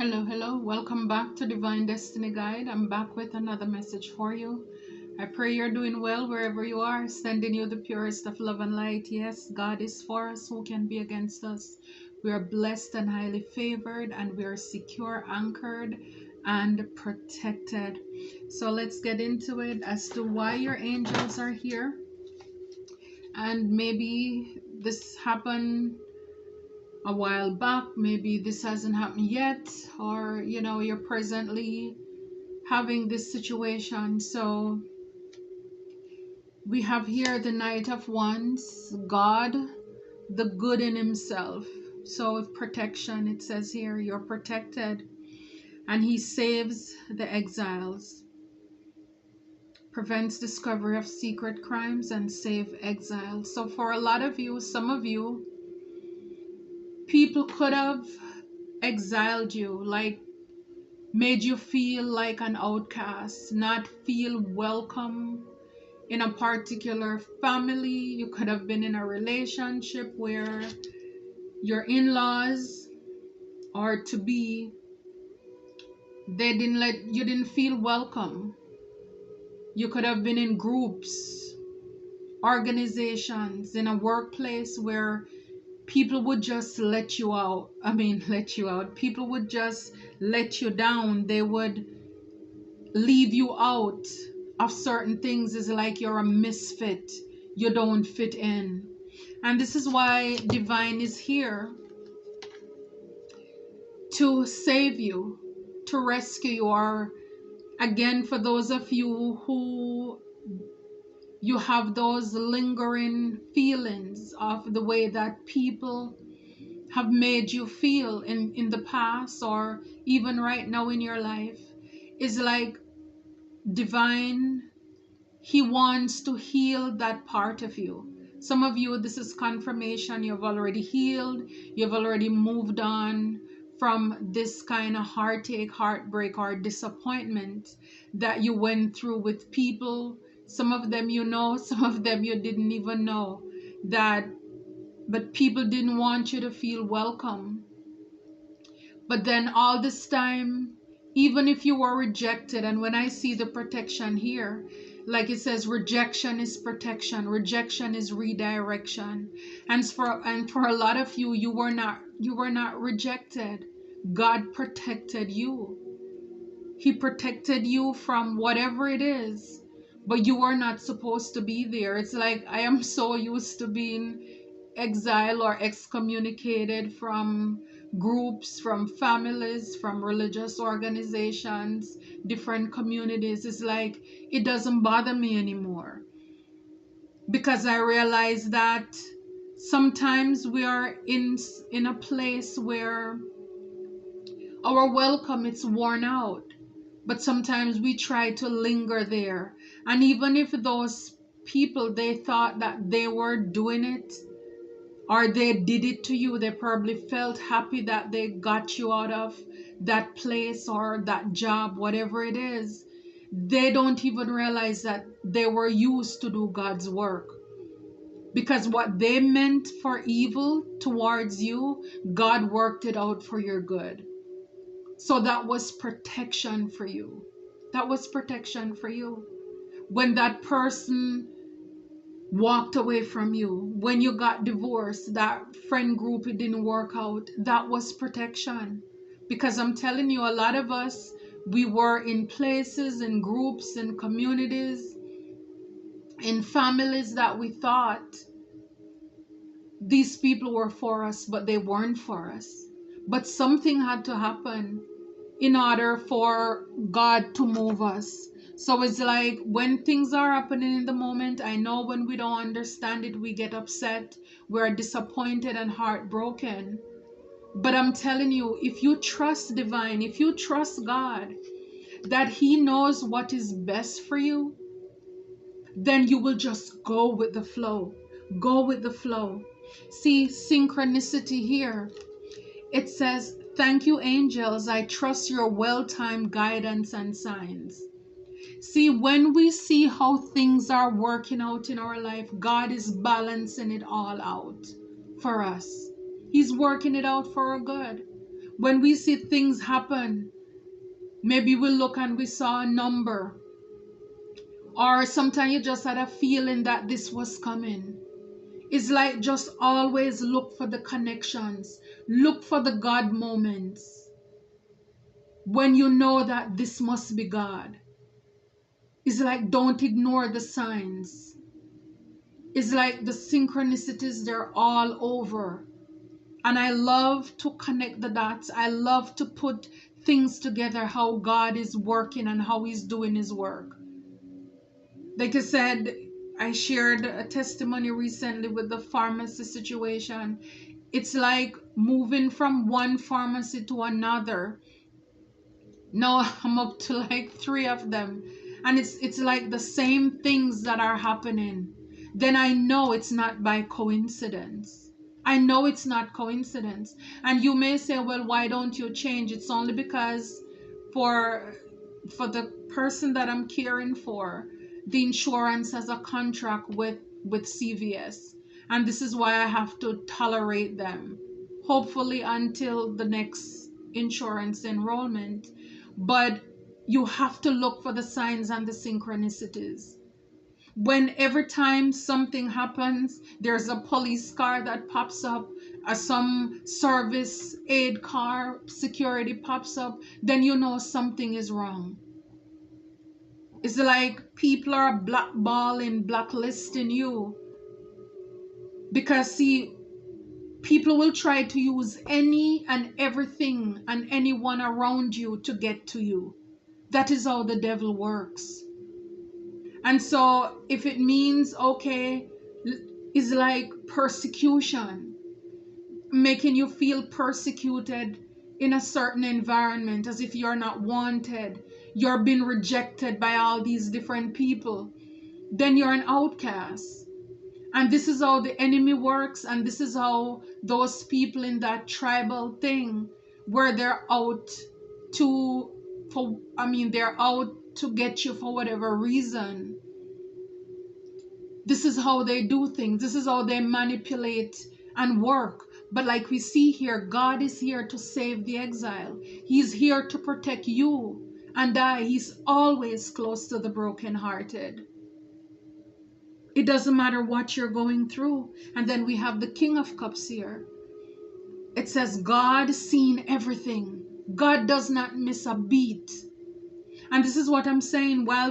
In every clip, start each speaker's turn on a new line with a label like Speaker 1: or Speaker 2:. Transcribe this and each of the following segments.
Speaker 1: Hello. Welcome back to Divine Destiny Guide. I'm back with another message for you. I pray you're doing well wherever you are, sending you the purest of love and light. Yes, God is for us. Who can be against us? We are blessed and highly favored, and we are secure, anchored, and protected. So let's get into it as to why your angels are here. And maybe this happened a while back, maybe this hasn't happened yet, or you're presently having this situation. So we have here the Knight of Wands, God, the good in himself. So with protection, it says here you're protected, and he saves the exiles, prevents discovery of secret crimes, and save exiles. So for a lot of you, some of you, people could have exiled you, like made you feel like an outcast, not feel welcome in a particular family. You could have been in a relationship where your in-laws or to be, they didn't let you, didn't feel welcome. You could have been in groups, organizations, in a workplace where people would just let you out. Let you out. People would just let you down. They would leave you out of certain things. Is like you're a misfit, you don't fit in. And this is why divine is here to save you, to rescue you. Or again, for those of you who you have those lingering feelings of the way that people have made you feel in the past, or even right now in your life, is like divine, he wants to heal that part of you. Some of you, this is confirmation. You've already healed. You've already moved on from this kind of heartache, heartbreak, or disappointment that you went through with people. Some of them you know, some of them you didn't even know that, but people didn't want you to feel welcome. But then all this time, even if you were rejected, and when I see the protection here, like it says, rejection is protection, rejection is redirection. And for a lot of you, you were not rejected. God protected you. He protected you from whatever it is, but you were not supposed to be there. It's like I am so used to being exiled or excommunicated from groups, from families, from religious organizations, different communities. It's like it doesn't bother me anymore, because I realize that sometimes we are in a place where our welcome, it's worn out, but sometimes we try to linger there. And even if those people, they thought that they were doing it, or they did it to you, they probably felt happy that they got you out of that place or that job, whatever it is. They don't even realize that they were used to do God's work, because what they meant for evil towards you, God worked it out for your good. So that was protection for you. That was protection for you. When that person walked away from you, when you got divorced, that friend group, it didn't work out, that was protection. Because I'm telling you, a lot of us, we were in places, in groups, in communities, in families that we thought these people were for us, but they weren't for us. But something had to happen in order for God to move us. So it's like when things are happening in the moment, I know when we don't understand it, we get upset, we're disappointed and heartbroken. But I'm telling you, if you trust divine, if you trust God, that he knows what is best for you, then you will just go with the flow. Go with the flow. See, synchronicity here. It says, thank you, angels. I trust your well-timed guidance and signs. See, when we see how things are working out in our life, God is balancing it all out for us. He's working it out for our good. When we see things happen, maybe we look and we saw a number, or sometimes you just had a feeling that this was coming. It's like just always look for the connections, look for the God moments when you know that this must be God. It's like don't ignore the signs. It's like the synchronicities, they're all over. And I love to connect the dots. I love to put things together, how God is working and how He's doing His work. Like I said, I shared a testimony recently with the pharmacy situation. It's like moving from one pharmacy to another. Now I'm up to like 3 of them. And it's like the same things that are happening. Then I know it's not by coincidence. I know it's not coincidence. And you may say, well, why don't you change? It's only because for the person that I'm caring for, the insurance has a contract with CVS. And this is why I have to tolerate them. Hopefully until the next insurance enrollment. But you have to look for the signs and the synchronicities. When every time something happens, there's a police car that pops up, some service aid car, security pops up, then you know something is wrong. It's like people are blackballing, blacklisting you. Because see, people will try to use any and everything and anyone around you to get to you. That is how the devil works. And so if it means, okay, it's like persecution, making you feel persecuted in a certain environment, as if you're not wanted, you're being rejected by all these different people, then you're an outcast. And this is how the enemy works, and this is how those people in that tribal thing, where they're out they're out to get you for whatever reason. This is how they do things. This is how they manipulate and work. But like we see here, God is here to save the exile. He's here to protect you and I. He's always close to the brokenhearted. It doesn't matter what you're going through. And then we have the King of Cups here. It says God seen everything. God does not miss a beat. And this is what I'm saying. While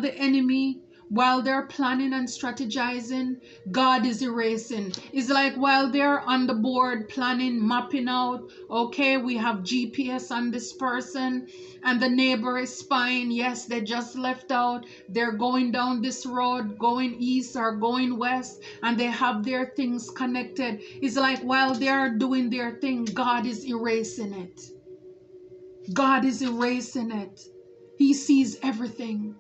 Speaker 1: they're planning and strategizing, God is erasing. It's like while they're on the board planning, mapping out, okay, we have GPS on this person and the neighbor is spying. Yes, they just left out. They're going down this road, going east or going west, and they have their things connected. It's like while they're doing their thing, God is erasing it. God is erasing it. He sees everything.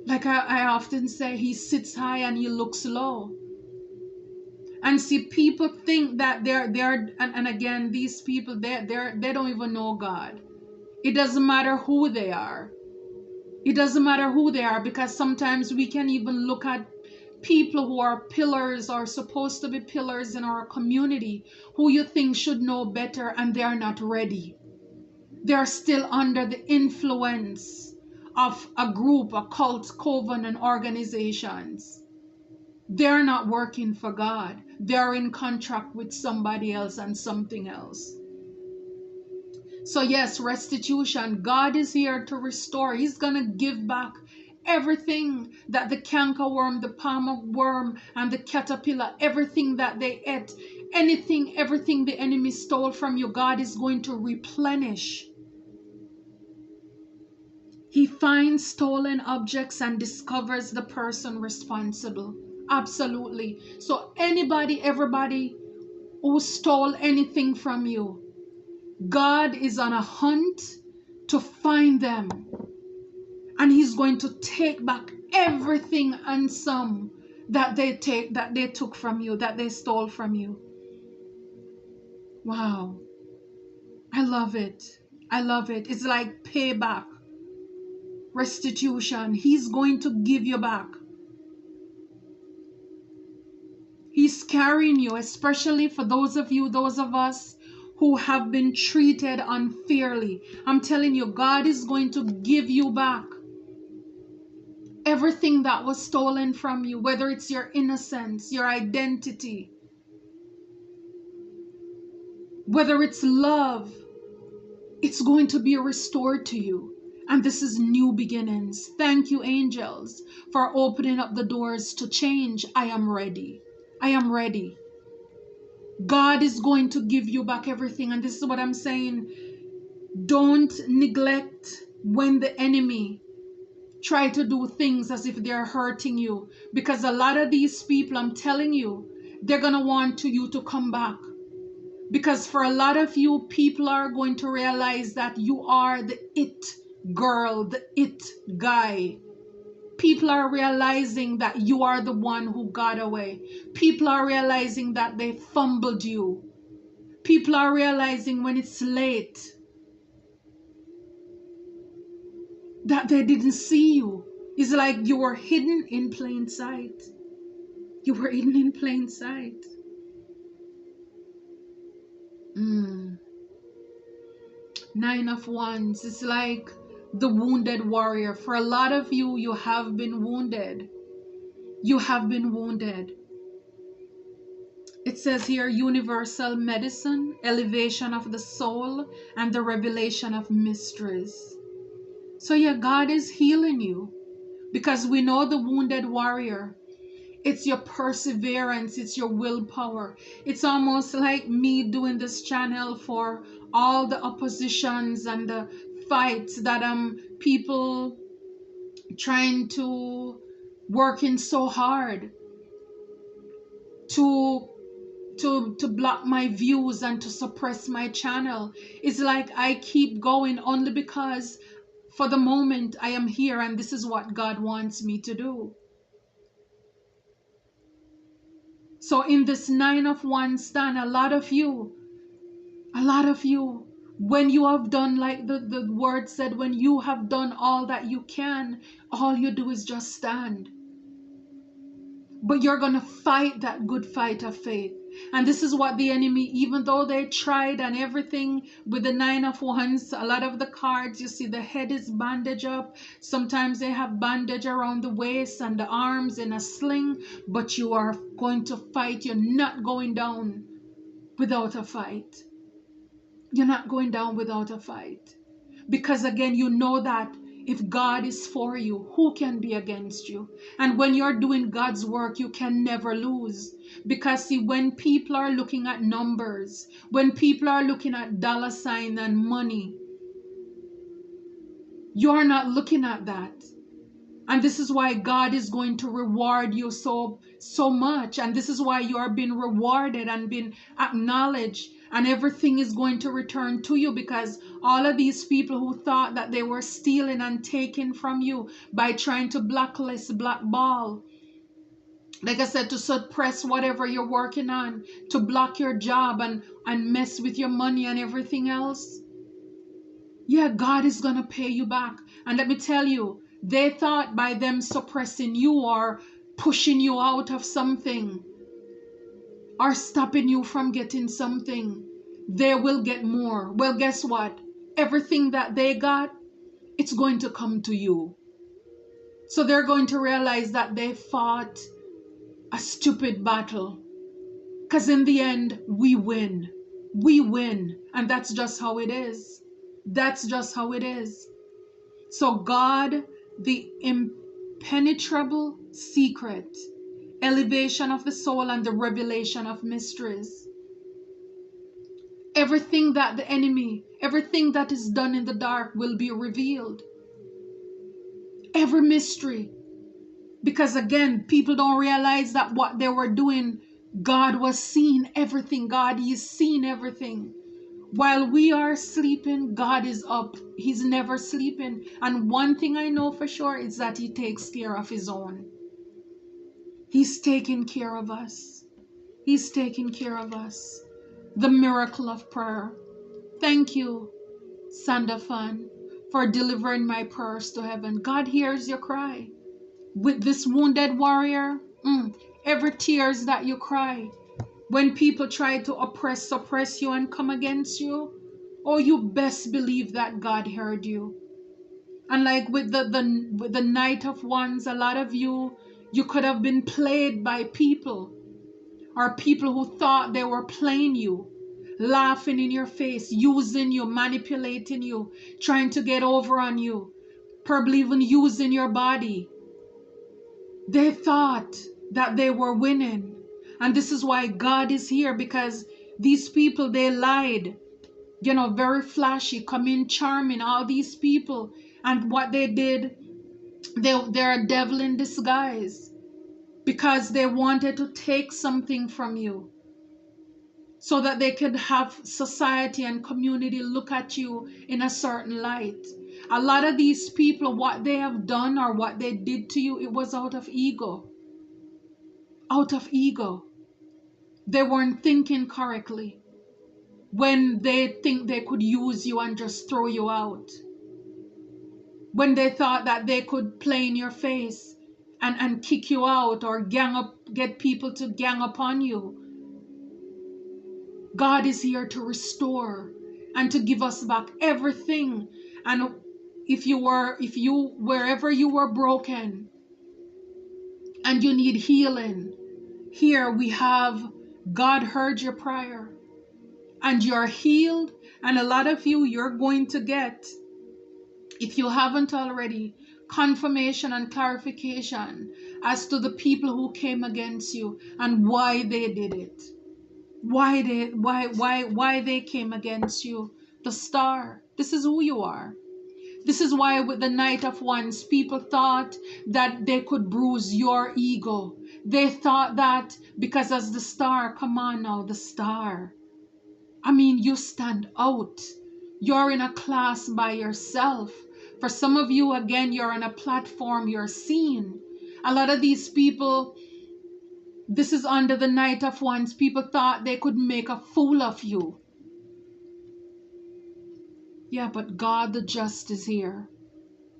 Speaker 1: Like I often say, He sits high and He looks low. And see, people think that and again, these people, they don't even know God. It doesn't matter who they are. It doesn't matter who they are, because sometimes we can even look at people who are pillars or supposed to be pillars in our community, who you think should know better, and they are not ready. They are still under the influence of a group, a cult, coven, and organizations. They're not working for God. They're in contract with somebody else and something else. So yes, restitution. God is here to restore. He's going to give back everything that the cankerworm, the palmer worm, and the caterpillar, everything that they ate, everything the enemy stole from you, God is going to replenish. He finds stolen objects and discovers the person responsible. Absolutely. So everybody who stole anything from you, God is on a hunt to find them. And He's going to take back everything and some that they took from you, that they stole from you. Wow. I love it. I love it. It's like payback. Restitution. He's going to give you back. He's carrying you, especially for those of us who have been treated unfairly. I'm telling you, God is going to give you back everything that was stolen from you, whether it's your innocence, your identity, whether it's love. It's going to be restored to you. And this is new beginnings. Thank you, angels, for opening up the doors to change. I am ready. I am ready. God is going to give you back everything. And this is what I'm saying. Don't neglect when the enemy try to do things as if they're hurting you. Because a lot of these people, I'm telling you, they're going to want you to come back. Because for a lot of you, people are going to realize that you are the it girl, the it guy. People are realizing that you are the one who got away. People are realizing that they fumbled you. People are realizing when it's late that they didn't see you. It's like you were hidden in plain sight. You were hidden in plain sight. Nine of Wands. It's like the wounded warrior. For a lot of you, you have been wounded. You have been wounded. It says here, universal medicine, elevation of the soul, and the revelation of mysteries. So yeah, God is healing you. Because we know the wounded warrior. It's your perseverance. It's your willpower. It's almost like me doing this channel for all the oppositions and the fights that people trying to working so hard to block my views and to suppress my channel. It's like I keep going only because for the moment I am here and this is what God wants me to do. So in this Nine of Wands stand, a lot of you, when you have done, like the word said, when you have done all that you can, all you do is just stand. But you're going to fight that good fight of faith. And this is what the enemy, even though they tried and everything with the Nine of Wands, a lot of the cards, you see the head is bandaged up. Sometimes they have bandage around the waist and the arms in a sling. But you are going to fight. You're not going down without a fight. You're not going down without a fight. Because again, you know that if God is for you, who can be against you? And when you're doing God's work, you can never lose. Because see, when people are looking at numbers, when people are looking at dollar sign and money, you're not looking at that. And this is why God is going to reward you so much. And this is why you are being rewarded and being acknowledged. And everything is going to return to you, because all of these people who thought that they were stealing and taking from you by trying to blacklist, blackball, like I said, to suppress whatever you're working on, to block your job and mess with your money and everything else. Yeah, God is going to pay you back. And let me tell you, they thought by them suppressing you or pushing you out of something or stopping you from getting something, they will get more. Well, guess what? Everything that they got, it's going to come to you. So they're going to realize that they fought a stupid battle. Because in the end, we win. We win. And that's just how it is. That's just how it is. So God, the impenetrable secret, elevation of the soul, and the revelation of mysteries. Everything that the enemy, everything that is done in the dark will be revealed. Every mystery. Because again, people don't realize that what they were doing, God was seeing everything. God is seeing everything. While we are sleeping, God is up. He's never sleeping. And one thing I know for sure is that He takes care of His own. He's taking care of us. He's taking care of us. The miracle of prayer. Thank you, Sandafan, for delivering my prayers to heaven. God hears your cry. With this wounded warrior, every tears that you cry, When people try to oppress, suppress you and come against you, oh, you best believe that God heard you. And like with the Knight of Wands, a lot of you could have been played by people, or people who thought they were playing you, laughing in your face, using you, manipulating you, trying to get over on you, probably even using your body. They thought that they were winning. And this is why God is here, because these people, they lied. You know, very flashy, come in charming, all these people. And what they did, they're a devil in disguise, because they wanted to take something from you so that they could have society and community look at you in a certain light. A lot of these people, what they have done or what they did to you, it was out of ego. Out of ego. They weren't thinking correctly when they think they could use you and just throw you out. When they thought that they could play in your face and kick you out or get people to gang upon you. God is here to restore and to give us back everything. And wherever you were broken and you need healing, here we have God heard your prayer and you're healed. And a lot of you're going to get, if you haven't already, confirmation and clarification as to the people who came against you and why they did it. Why they came against you. The Star. This is who you are. This is why with the Knight of Wands, people thought that they could bruise your ego. They thought that because as the Star, come on now, the Star. I mean, you stand out. You're in a class by yourself. For some of you, again, you're on a platform, you're seen. A lot of these people, this is under the Knight of Wands, people thought they could make a fool of you. Yeah, but God the just is here.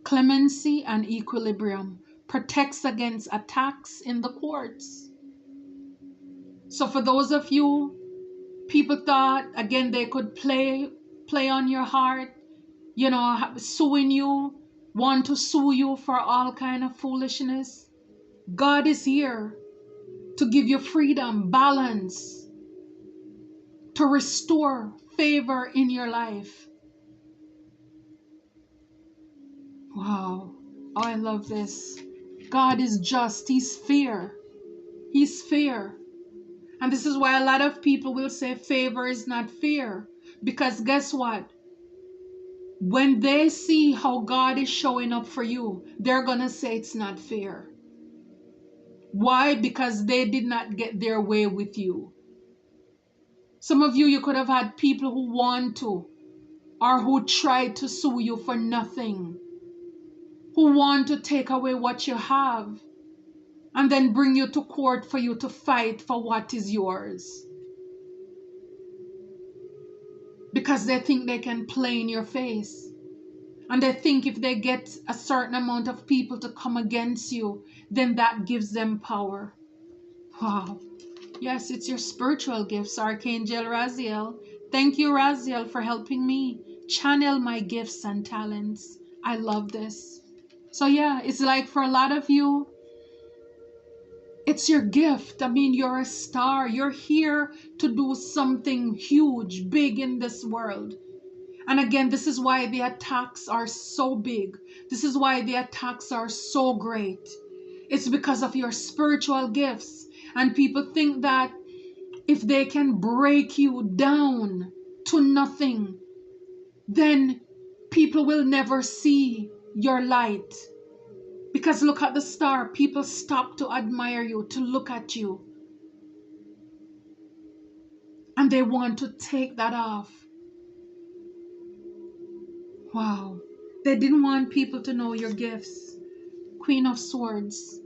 Speaker 1: Clemency and equilibrium protects against attacks in the courts. So for those of you, people thought, again, they could play on your heart, you know, suing you, want to sue you for all kind of foolishness. God is here to give you freedom, balance, to restore favor in your life. Wow. Oh, I love this. God is just. He's fair. He's fair. And this is why a lot of people will say favor is not fair. Because guess what? When they see how God is showing up for you, they're going to say it's not fair. Why? Because they did not get their way with you. Some of you could have had people who want to, or who tried to sue you for nothing, who want to take away what you have and then bring you to court for you to fight for what is yours. Because they think they can play in your face. And they think if they get a certain amount of people to come against you, then that gives them power. Wow. Yes, it's your spiritual gifts, Archangel Raziel. Thank you, Raziel, for helping me channel my gifts and talents. I love this. So yeah, it's like for a lot of you, it's your gift. I mean, you're a star. You're here to do something huge, big in this world. And again, this is why the attacks are so big. This is why the attacks are so great. It's because of your spiritual gifts. And people think that if they can break you down to nothing, then people will never see your light. Because look at the star. People stop to admire you, to look at you. And they want to take that off. Wow. They didn't want people to know your gifts. Queen of Swords.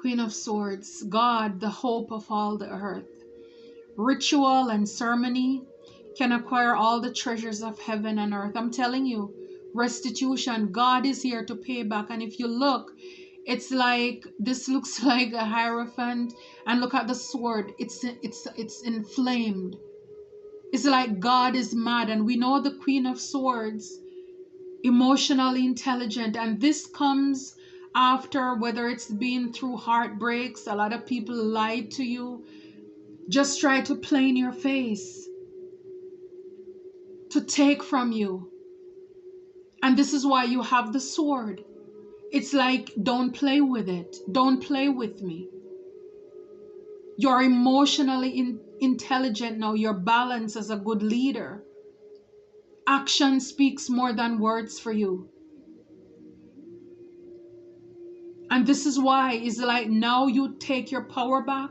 Speaker 1: Queen of Swords. God, the hope of all the earth. Ritual and ceremony can acquire all the treasures of heaven and earth. I'm telling you, restitution. God is here to pay back. And if you look, It's like, this looks like a hierophant, and look at the sword. It's inflamed. It's like God is mad, and we know the Queen of Swords, emotionally intelligent, and this comes after, whether it's been through heartbreaks, a lot of people lied to you, just try to play in your face, to take from you. And this is why you have the sword. It's like, don't play with it. Don't play with me. You're emotionally intelligent now. You're balanced as a good leader. Action speaks more than words for you. And this is why it's like, now you take your power back.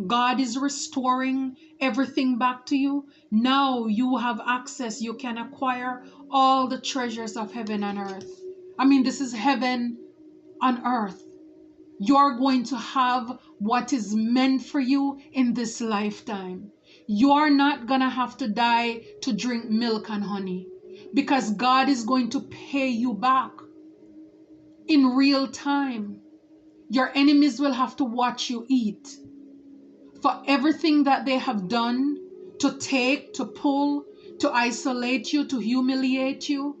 Speaker 1: God is restoring everything back to you. Now you have access. You can acquire all the treasures of heaven and earth. I mean, this is heaven on earth. You're going to have what is meant for you in this lifetime. You're not going to have to die to drink milk and honey, because God is going to pay you back in real time. Your enemies will have to watch you eat for everything that they have done to take, to pull, to isolate you, to humiliate you.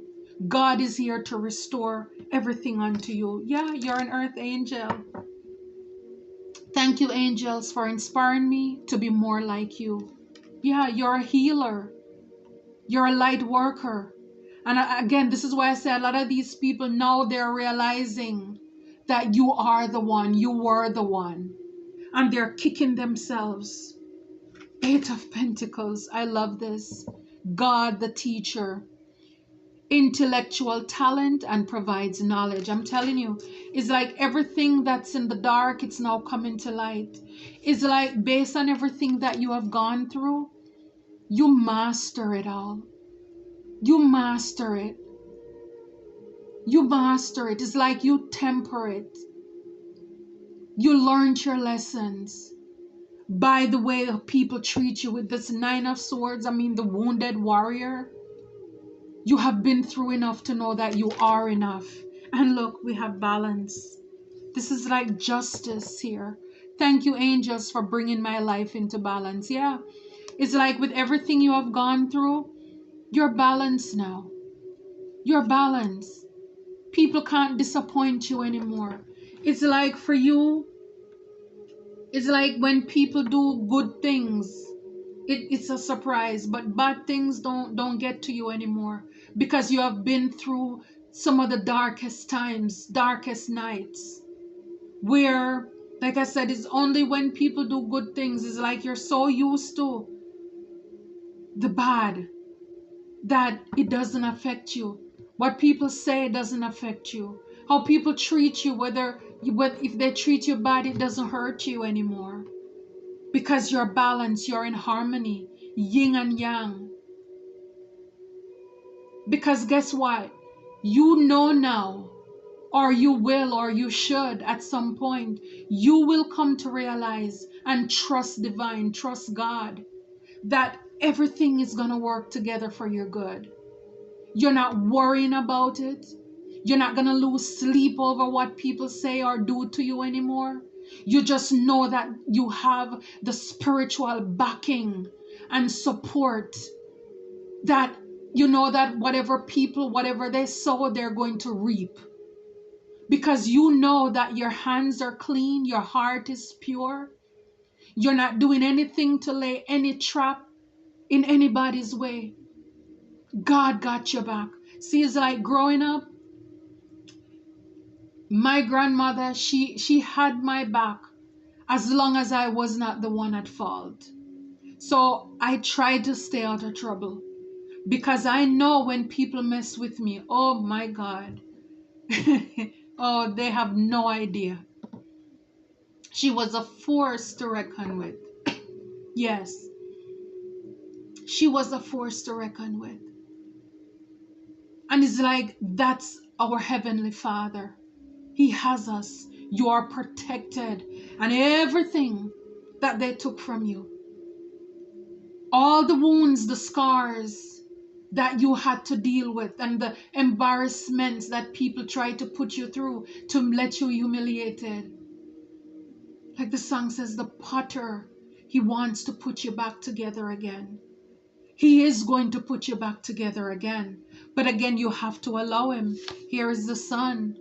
Speaker 1: God is here to restore everything unto you. Yeah, you're an earth angel. Thank you, angels, for inspiring me to be more like you. Yeah, you're a healer. You're a light worker. And again, this is why I say a lot of these people now, they're realizing that you are the one, you were the one. And they're kicking themselves. Eight of Pentacles. I love this. God, the teacher. Intellectual talent and provides knowledge. I'm telling you, it's like everything that's in the dark, it's now coming to light. It's like, based on everything that you have gone through, you master it all. You master it. You master it. It's like you temper it. You learned your lessons by the way people treat you with this Nine of Swords. I mean, the wounded warrior. You have been through enough to know that you are enough. And look, we have balance. This is like justice here. Thank you, angels, for bringing my life into balance. Yeah, it's like with everything you have gone through, you're balanced now. You're balanced. People can't disappoint you anymore. It's like for you, it's like when people do good things, it's a surprise, but bad things don't get to you anymore, because you have been through some of the darkest times, darkest nights, where, like I said, it's only when people do good things, it's like you're so used to the bad that it doesn't affect you. What people say doesn't affect you. How people treat you, if they treat you bad, it doesn't hurt you anymore. Because you're balanced, you're in harmony, yin and yang. Because guess what? You know now, or you will, or you should at some point, you will come to realize and trust divine, trust God, that everything is going to work together for your good. You're not worrying about it. You're not going to lose sleep over what people say or do to you anymore. You just know that you have the spiritual backing and support, that you know that whatever they sow, they're going to reap. Because you know that your hands are clean, your heart is pure. You're not doing anything to lay any trap in anybody's way. God got your back. See, it's like growing up, my grandmother, she had my back as long as I was not the one at fault. So I tried to stay out of trouble, because I know when people mess with me, oh my God, oh, they have no idea. She was a force to reckon with. Yes, she was a force to reckon with. And it's like, that's our Heavenly Father. He has us. You are protected. And everything that they took from you, all the wounds, the scars, that you had to deal with, and the embarrassments that people try to put you through to let you humiliated. Like the song says, the potter, he wants to put you back together again. He is going to put you back together again. But again, you have to allow him. Here is the sun,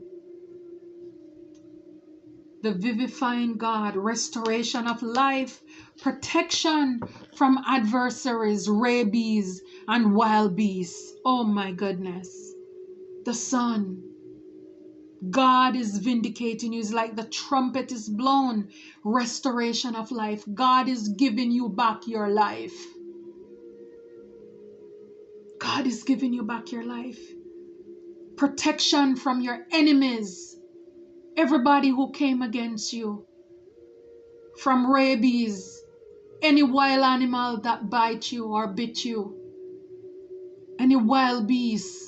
Speaker 1: the vivifying God, restoration of life, protection from adversaries, rabies, and wild beasts. Oh my goodness. The sun. God is vindicating you. It's like the trumpet is blown. Restoration of life. God is giving you back your life. God is giving you back your life. Protection from your enemies. Everybody who came against you. From rabies. Any wild animal that bite you or bit you. Any wild beasts.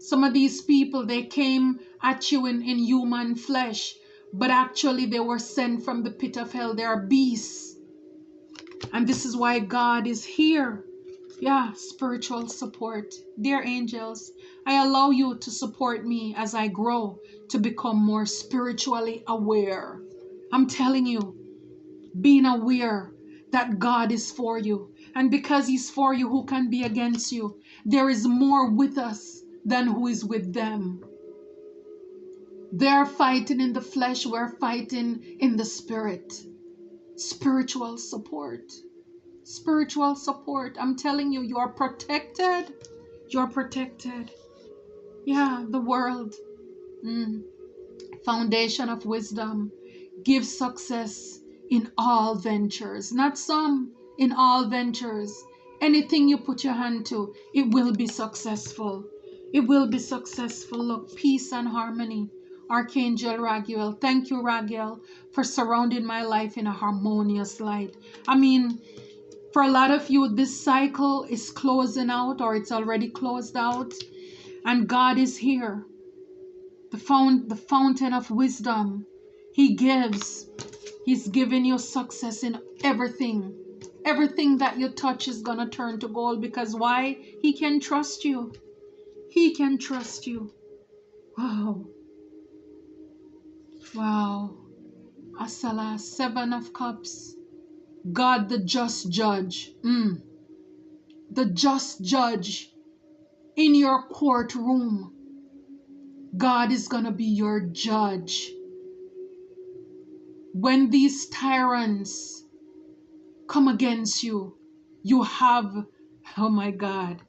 Speaker 1: Some of these people, they came at you in human flesh, but actually they were sent from the pit of hell. They are beasts. And this is why God is here. Yeah, spiritual support. Dear angels, I allow you to support me as I grow to become more spiritually aware. I'm telling you, being aware that God is for you. And because he's for you, who can be against you? There is more with us than who is with them. They're fighting in the flesh, we're fighting in the spirit. Spiritual support. Spiritual support. I'm telling you, you're protected. You're protected. Yeah, the world. Foundation of wisdom. Gives success in all ventures. Not some, in all ventures. Anything you put your hand to, it will be successful. It will be successful. Look, peace and harmony. Archangel Raguel. Thank you, Raguel, for surrounding my life in a harmonious light. I mean, for a lot of you, this cycle is closing out, or it's already closed out. And God is here. The fountain of wisdom. He gives. He's giving you success in everything. Everything that you touch is going to turn to gold. Because why? He can trust you. He can trust you. Wow. Wow. Asala, 7 of Cups. God, the just judge. The just judge in your courtroom. God is going to be your judge. When these tyrants come against you, you have, oh my God,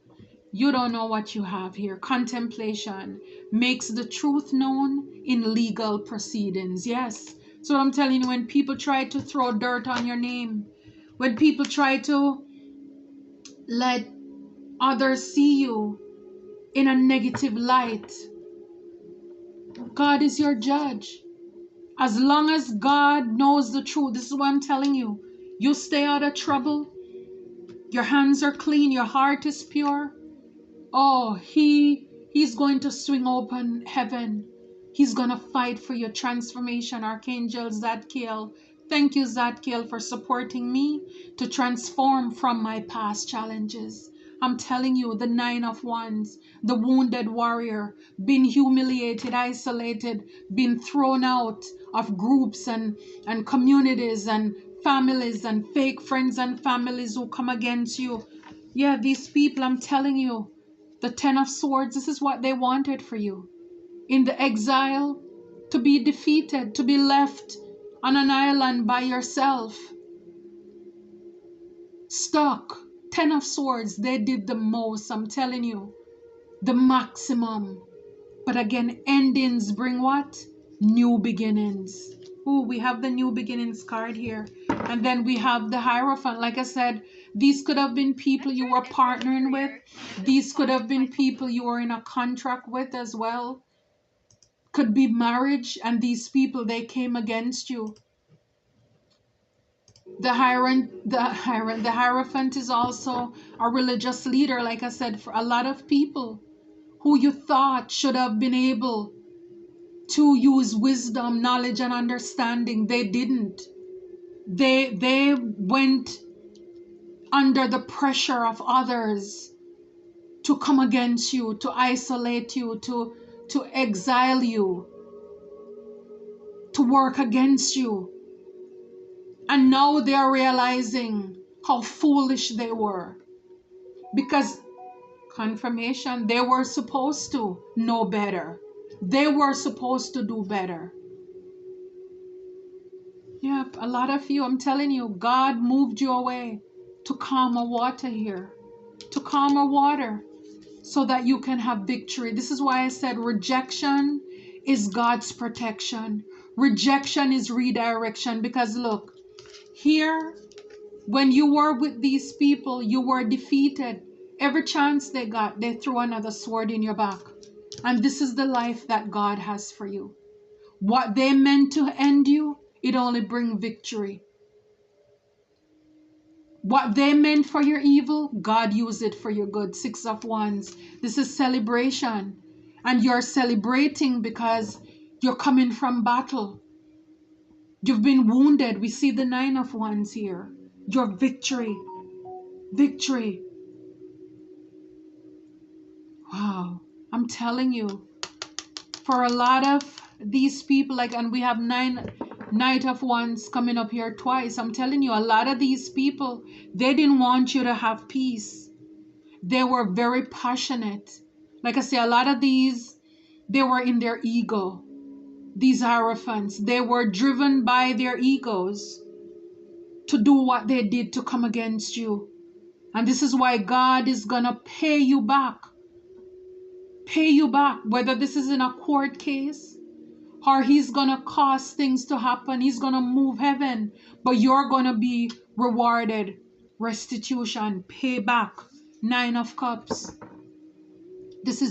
Speaker 1: you don't know what you have here. Contemplation makes the truth known in legal proceedings. Yes. So I'm telling you, when people try to throw dirt on your name, when people try to let others see you in a negative light, God is your judge. As long as God knows the truth, this is what I'm telling you. You stay out of trouble. Your hands are clean. Your heart is pure. Oh, he's going to swing open heaven. He's going to fight for your transformation. Archangel Zadkiel. Thank you, Zadkiel, for supporting me to transform from my past challenges. I'm telling you, the 9 of Wands, the wounded warrior, been humiliated, isolated, been thrown out of groups and communities and families and fake friends and families who come against you. Yeah, these people, I'm telling you, the 10 of Swords, this is what they wanted for you. In the exile, to be defeated, to be left on an island by yourself. Stuck. 10 of Swords, they did the most, I'm telling you. The maximum. But again, endings bring what? New beginnings. Ooh, we have the new beginnings card here. And then we have the Hierophant. Like I said, these could have been people you were partnering with. These could have been people you were in a contract with as well. Could be marriage, and these people, they came against you. The Hierophant is also a religious leader, like I said, for a lot of people who you thought should have been able to use wisdom, knowledge, and understanding. They didn't. They went under the pressure of others to come against you, to isolate you, to exile you, to work against you. And now they are realizing how foolish they were. Because confirmation, they were supposed to know better. They were supposed to do better. Yep, a lot of you, I'm telling you, God moved you away to calmer water here. To calmer water so that you can have victory. This is why I said rejection is God's protection. Rejection is redirection. Because look, here, when you were with these people, you were defeated. Every chance they got, they threw another sword in your back. And this is the life that God has for you. What they meant to end you, it only brings victory. What they meant for your evil, God used it for your good. 6 of Wands. This is celebration. And you're celebrating because you're coming from battle. You've been wounded. We see the 9 of Wands here. Your victory. Victory. Wow. I'm telling you. For a lot of these people, and we have Knight of Wands coming up here twice. I'm telling you, a lot of these people, they didn't want you to have peace. They were very passionate. Like I say, a lot of these, they were in their ego. These Hierophants, they were driven by their egos to do what they did to come against you. And this is why God is gonna pay you back. Pay you back, whether this is in a court case or he's gonna cause things to happen. He's gonna move heaven, but you're gonna be rewarded. Restitution, payback. 9 of Cups. This is